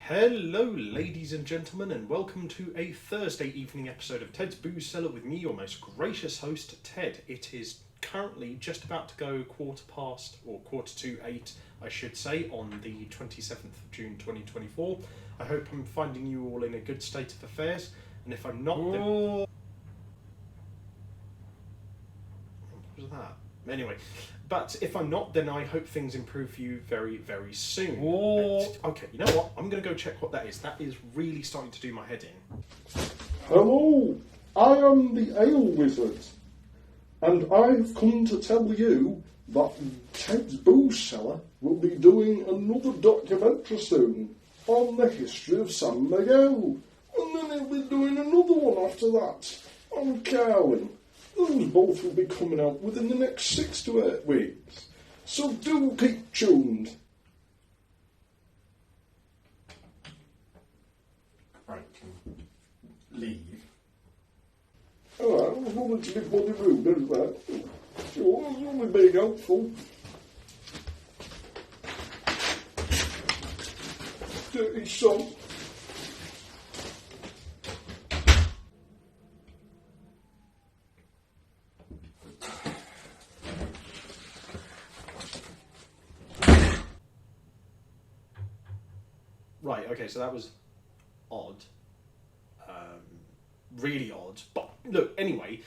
Hello, ladies and gentlemen, and welcome to a Thursday evening episode of Ted's Booze Cellar with me, your most gracious host, Ted. It is currently just about to go quarter to 8, I should say, on the 27th of June 2024. I hope I'm finding you all in a good state of affairs, and if I'm not, then... What was that? Anyway, but if I'm not, then I hope things improve for you very, very soon. Okay, you know what? I'm going to go check what that is. That is really starting to do my head in. Hello, I am the Ale Wizard, and I've come to tell you that Ted's Booze Cellar will be doing another documentary soon on the history of San Miguel, and then he'll be doing another one after that on Carlin. Those both will be coming out within the next 6 to 8 weeks, so do keep tuned. Right, leave. Alright, I was wanting to be bloody rude, isn't that? Sure, I was only being helpful. Dirty son. Right, okay, so that was odd. Really odd. But look, anyway,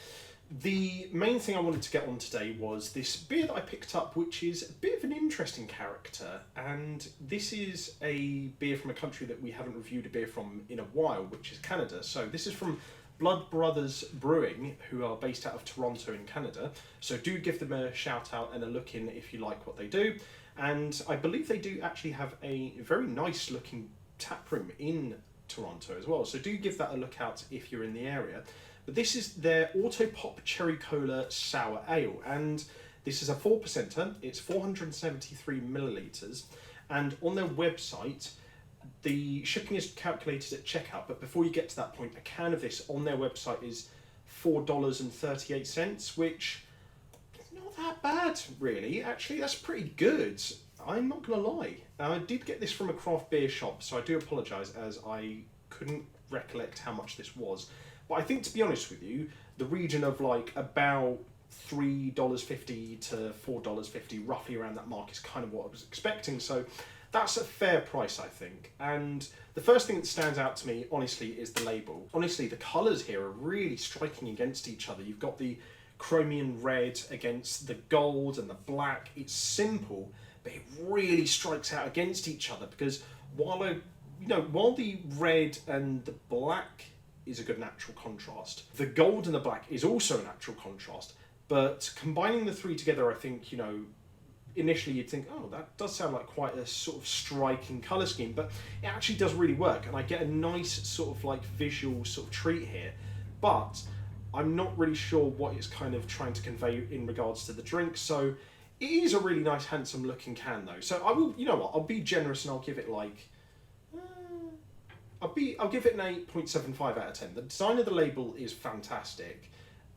the main thing I wanted to get on today was this beer that I picked up, which is a bit of an interesting character. And this is a beer from a country that we haven't reviewed a beer from in a while, which is Canada. So this is from Blood Brothers Brewing, who are based out of Toronto in Canada. So do give them a shout out and a look in if you like what they do. And I believe they do actually have a very nice looking tap room in Toronto as well. So do give that a look out if you're in the area. But this is their Autopop Cherry Cola Sour Ale. And this is a 4%er. It's 473 millilitres. And on their website, the shipping is calculated at checkout. But before you get to that point, a can of this on their website is $4.38, which... not that bad, really. Actually, that's pretty good. I'm not going to lie. I did get this from a craft beer shop, so I do apologise as I couldn't recollect how much this was. But I think, to be honest with you, the region of like about $3.50 to $4.50, roughly around that mark, is kind of what I was expecting. So that's a fair price, I think. And the first thing that stands out to me, honestly, is the label. Honestly, the colours here are really striking against each other. You've got the chromium red against the gold and the black. It's simple, but it really strikes out against each other, because while the red and the black is a good natural contrast, the gold and the black is also a natural contrast. But combining the three together, I think, initially you'd think, oh, that does sound like quite a sort of striking colour scheme, but it actually does really work, and I get a nice sort of like visual sort of treat here. But I'm not really sure what it's kind of trying to convey in regards to the drink, so it is a really nice, handsome looking can though. So I will, I'll be generous and I'll give it like, I'll give it an 8.75 out of 10. The design of the label is fantastic,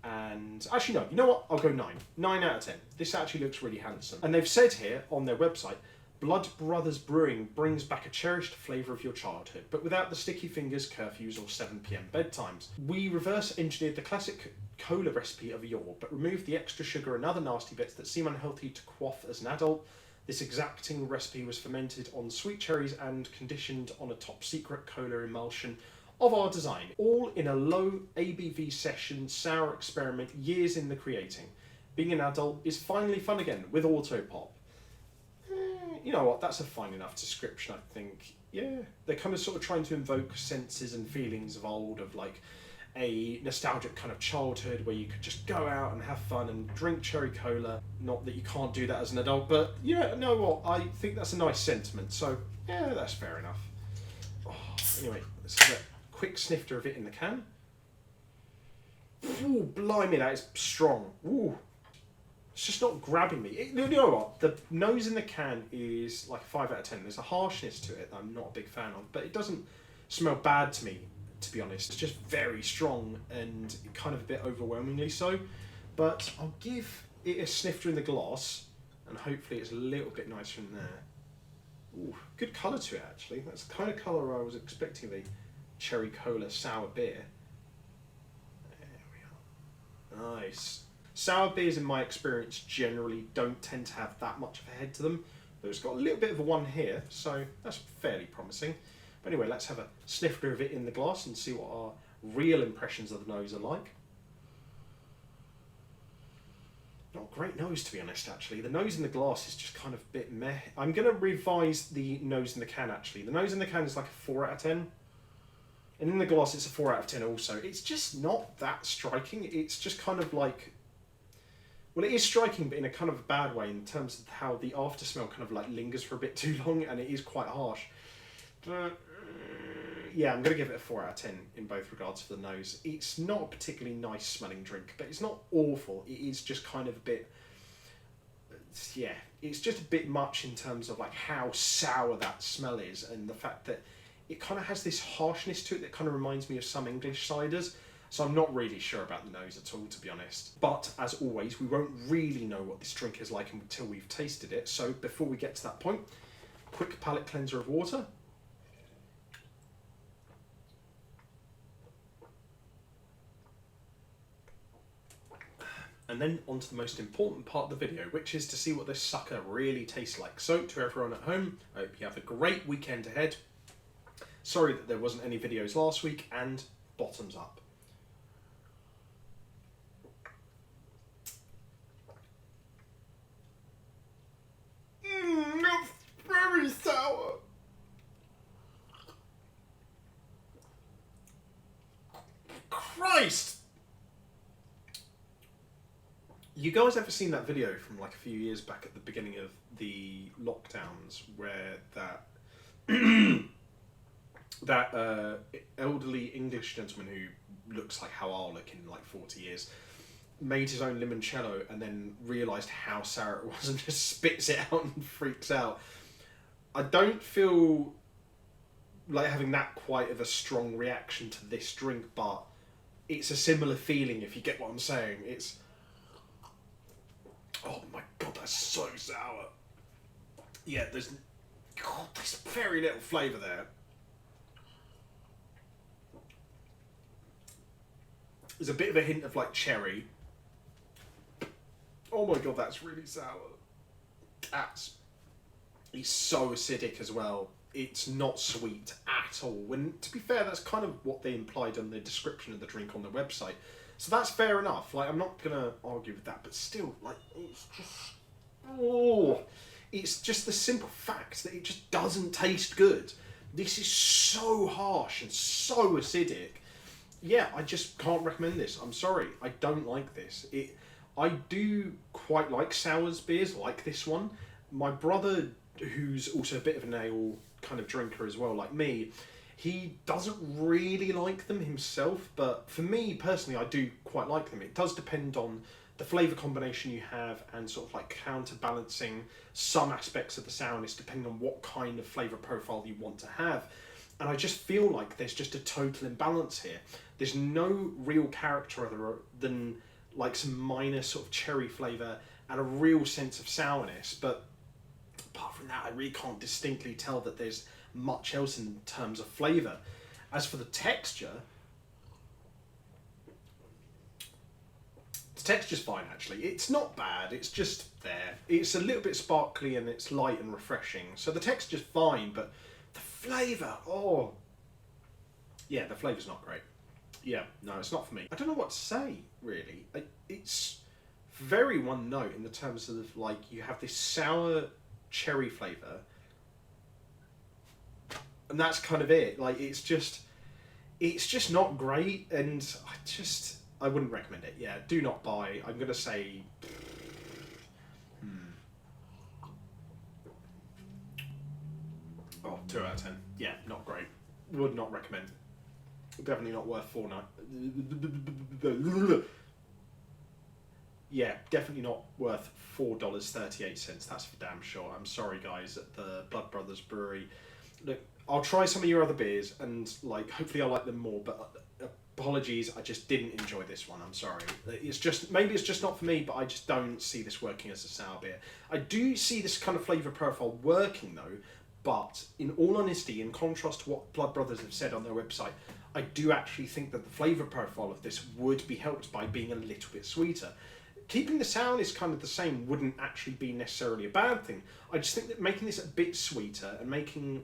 and actually no, you know what? I'll go 9. 9 out of 10. This actually looks really handsome. And they've said here on their website, Blood Brothers Brewing brings back a cherished flavour of your childhood, but without the sticky fingers, curfews or 7 PM bedtimes. We reverse engineered the classic cola recipe of yore, but removed the extra sugar and other nasty bits that seem unhealthy to quaff as an adult. This exacting recipe was fermented on sweet cherries and conditioned on a top secret cola emulsion of our design, all in a low ABV session sour experiment years in the creating. Being an adult is finally fun again with Autopop. You know what, that's a fine enough description, I think. Yeah, they're kind of sort of trying to invoke senses and feelings of old, of like a nostalgic kind of childhood where you could just go out and have fun and drink cherry cola. Not that you can't do that as an adult, but yeah, know what, I think that's a nice sentiment, so yeah, that's fair enough. Oh, anyway, let's have a quick snifter of it in the can. Ooh, blimey, that is strong. Ooh. It's just not grabbing me. You know what? The nose in the can is like a 5 out of 10. There's a harshness to it that I'm not a big fan of, but it doesn't smell bad to me, to be honest. It's just very strong and kind of a bit overwhelmingly so. But I'll give it a snifter in the glass, and hopefully it's a little bit nicer in there. Ooh, good colour to it actually. That's the kind of colour I was expecting the cherry cola sour beer. There we are. Nice. Sour beers in my experience generally don't tend to have that much of a head to them. But it's got a little bit of a one here, so that's fairly promising. But anyway, let's have a snifter of it in the glass and see what our real impressions of the nose are like. Not a great nose, to be honest, actually. The nose in the glass is just kind of a bit meh. I'm going to revise the nose in the can, actually. The nose in the can is like a 4 out of 10. And in the glass, it's a 4 out of 10 also. It's just not that striking. It's just kind of like... Well, it is striking, but in a kind of a bad way in terms of how the after smell kind of like lingers for a bit too long, and it is quite harsh. But yeah, I'm going to give it a 4 out of 10 in both regards for the nose. It's not a particularly nice smelling drink, but it's not awful. It is just kind of a bit, yeah, it's just a bit much in terms of like how sour that smell is, and the fact that it kind of has this harshness to it that kind of reminds me of some English ciders. So I'm not really sure about the nose at all, to be honest. But as always, we won't really know what this drink is like until we've tasted it. So before we get to that point, quick palate cleanser of water. And then on to the most important part of the video, which is to see what this sucker really tastes like. So to everyone at home, I hope you have a great weekend ahead. Sorry that there wasn't any videos last week, and bottoms up. That's very sour. Christ! You guys ever seen that video from like a few years back at the beginning of the lockdowns where that that elderly English gentleman who looks like how I'll look in like 40 years made his own limoncello and then realised how sour it was and just spits it out and freaks out? I don't feel like having that quite of a strong reaction to this drink, but it's a similar feeling, if you get what I'm saying. It's... Oh my god, that's so sour. Yeah, there's very little flavour there. There's a bit of a hint of like cherry. Oh my god, that's really sour. It's so acidic as well. It's not sweet at all. And to be fair, that's kind of what they implied on the description of the drink on the website. So that's fair enough. Like, I'm not gonna argue with that, but still, like, it's just... Oh! It's just the simple fact that it just doesn't taste good. This is so harsh and so acidic. Yeah, I just can't recommend this. I'm sorry, I don't like this. I do quite like sours beers like this one. My brother, who's also a bit of an ale kind of drinker as well, like me, he doesn't really like them himself, but for me personally, I do quite like them. It does depend on the flavour combination you have and sort of like counterbalancing some aspects of the sourness depending on what kind of flavour profile you want to have. And I just feel like there's just a total imbalance here. There's no real character other than like some minor sort of cherry flavour and a real sense of sourness, but apart from that, I really can't distinctly tell that there's much else in terms of flavour. As for the texture's fine actually. It's not bad, it's just there. It's a little bit sparkly and it's light and refreshing. So the texture's fine, but the flavour, oh. Yeah, the flavour's not great. Yeah, no, it's not for me. I don't know what to say, really. It's very one note in the terms of like, you have this sour cherry flavour, and that's kind of it. Like, it's just not great, and I wouldn't recommend it. Yeah, do not buy. I'm gonna say, oh, 2 out of 10. Yeah, not great. Would not recommend. Definitely not worth Yeah, definitely not worth $4.38. That's for damn sure. I'm sorry, guys, at the Blood Brothers Brewery. Look, I'll try some of your other beers, and like, hopefully I'll like them more, but apologies, I just didn't enjoy this one. I'm sorry. It's just, maybe it's just not for me, but I just don't see this working as a sour beer. I do see this kind of flavour profile working though, But in all honesty, in contrast to what Blood Brothers have said on their website, I do actually think that the flavour profile of this would be helped by being a little bit sweeter. Keeping the sourness kind of the same wouldn't actually be necessarily a bad thing. I just think that making this a bit sweeter and making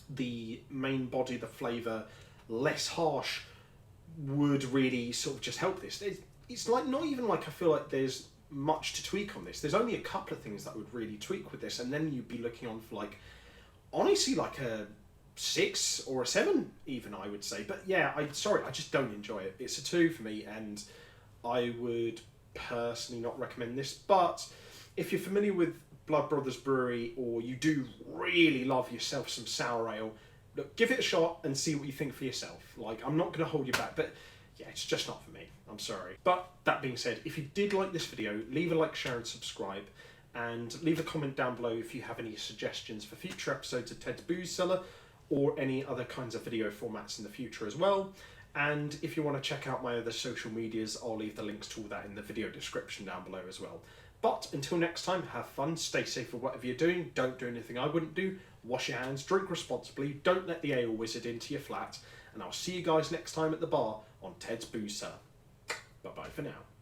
the main body, the flavour, less harsh would really sort of just help this. It's like not even like I feel like there's much to tweak on this. There's only a couple of things that would really tweak with this, and then you'd be looking on for like, honestly, like a 6 or a 7 even, I would say. But yeah, I just don't enjoy it. It's a 2 for me, and I would personally not recommend this. But if you're familiar with Blood Brothers Brewery, or you do really love yourself some sour ale, look, give it a shot and see what you think for yourself. Like, I'm not going to hold you back, but yeah, it's just not for me. I'm sorry. But that being said, if you did like this video, leave a like, share and subscribe, and leave a comment down below if you have any suggestions for future episodes of Ted's Booze Cellar, or any other kinds of video formats in the future as well. And if you want to check out my other social medias, I'll leave the links to all that in the video description down below as well. But until next time, have fun, stay safe with whatever you're doing, don't do anything I wouldn't do, wash your hands, drink responsibly, don't let the ale wizard into your flat, and I'll see you guys next time at the bar on Ted's Booze Cellar. Bye bye for now.